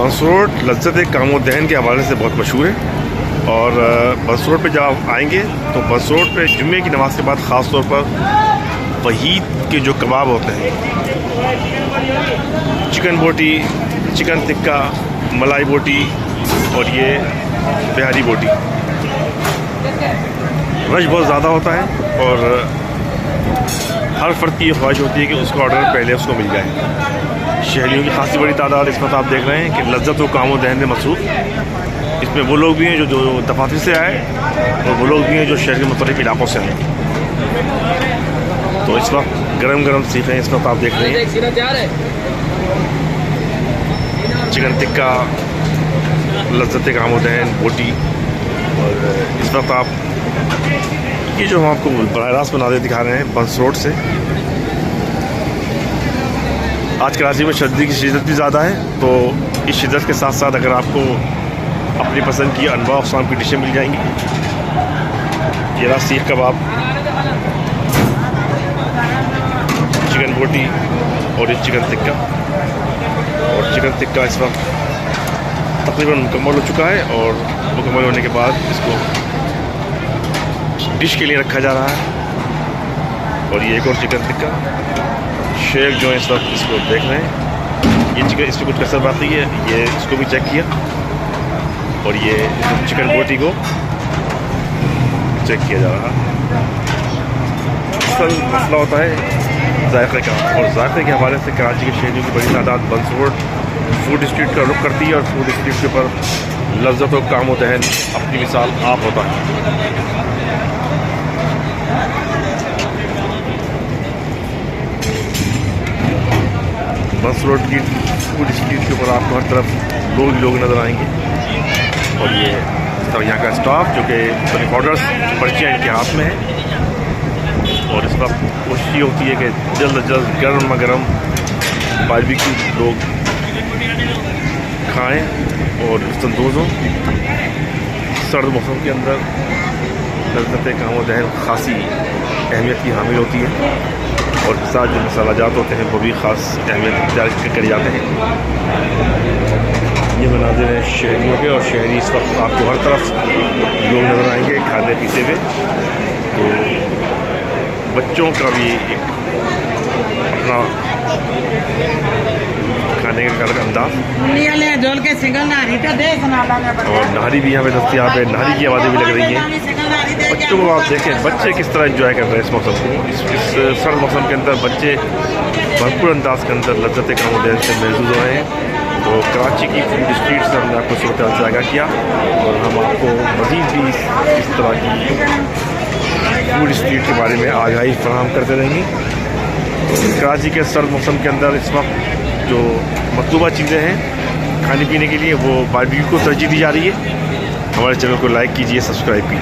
बंस road लज्जत कामो दहन के हवाले से बहुत मशहूर है। और बंस रोड पे जब आप आएंगे तो बंस रोड पे जुम्मे की नमाज के बाद ख़ास तौर पर वहीद के जो कबाब होते हैं, चिकन बोटी, चिकन टिक्का, मलाई बोटी और ये बिहारी बोटी, रश बहुत ज़्यादा होता है और हर फ़र्द की ये ख्वाहिश होती है कि उसका ऑर्डर पहले उसको मिल जाए। शहरियों की खासी बड़ी तादाद इस वक्त आप देख रहे हैं कि लज्जत व कामो दहन में मसरूफ़। इसमें वो लोग भी हैं जो दफातर से आए और वो लोग भी हैं जो शहर के मुख्तलिफ इलाकों से आए। तो इस वक्त गरम गरम सीखें, इस वक्त आप देख रहे हैं चिकन टिक्का, लज्जत कामो दहन, बोटी। और इस वक्त आप ये जो हम आपको बराह रास्त बना दिखा रहे हैं बंस रोड से। आज कराची में सर्दी की शिद्दत भी ज़्यादा है, तो इस शिद्दत के साथ साथ अगर आपको अपनी पसंद की अनवा अक़साम की डिशें मिल जाएंगी। ये रहा सीख कबाब, चिकन बोटी और ये चिकन टिक्का। और चिकन टिक्का इस वक्त तकरीबन मुकम्मल हो चुका है और मुकम्मल होने के बाद इसको डिश के लिए रखा जा रहा है। और ये एक और चिकन टिक्का, शेख जो है इस वक्त इसको देख रहे हैं। ये चिकन, इसमें कुछ कसर बाकी है, ये इसको भी चेक किया। और ये चिकन बोटी को चेक किया जा रहा है। असल मसला होता है जायक़े का, और जायक़े के हवाले से कराची के शहरियों की बड़ी तादाद बंस रोड फूड स्ट्रीट का रुख करती है और फूड स्ट्रीट के ऊपर लज्जत व कामो दहन अपनी मिसाल आप होता है। बंस रोड की फूड स्ट्रीट के ऊपर आपको हर तरफ लोग नज़र आएंगे। और ये तो यहाँ का स्टाफ जो कि ऑर्डर्स पर्चियाँ इनके हाथ में है। और इस वक्त कोशिश ये होती है कि जल्द अज जल्द गर्म गर्म बारबेक्यू लोग खाएं और लुत्फ़अंदोज़ हों। सर्द मौसम के अंदर लज्जत कामो दहन खासी अहमियत की हामिल होती है और साथ जो मसालाजात होते हैं वो भी ख़ास अहमियत इख्तियार कर जाते हैं। ये मनाज़िर हैं शहरियों के, और शहरी इस वक्त आपको हर तरफ लोग नज़र आएंगे खाने पीते हुए। तो बच्चों का भी एक अपना खाने का अलग अंदाज, और नहरी भी यहाँ पे दस्तियाब है। नहरी की आवाज़ें भी लग रही हैं। बच्चों को आप देखें, बच्चे किस तरह एंजॉय कर रहे हैं इस मौसम को। इस सर्द मौसम के अंदर बच्चे भरपूर अंदाज के अंदर लज्जत कामो दहन से महसूस हो रहे हैं। तो कराची की फूड स्ट्रीट से हमने आपको सूरत जायगा किया और हम आपको मज़ीद भी इस तरह की फूड स्ट्रीट के बारे में आगाही फराहम करते रहेंगे। कराची के सर्द मौसम के अंदर इस वक्त जो मतलूबा चीज़ें हैं खाने पीने के लिए, वो बारबेक्यू को तरजीह दी जा रही है। हमारे चैनल को लाइक कीजिए, सब्सक्राइब कीजिए।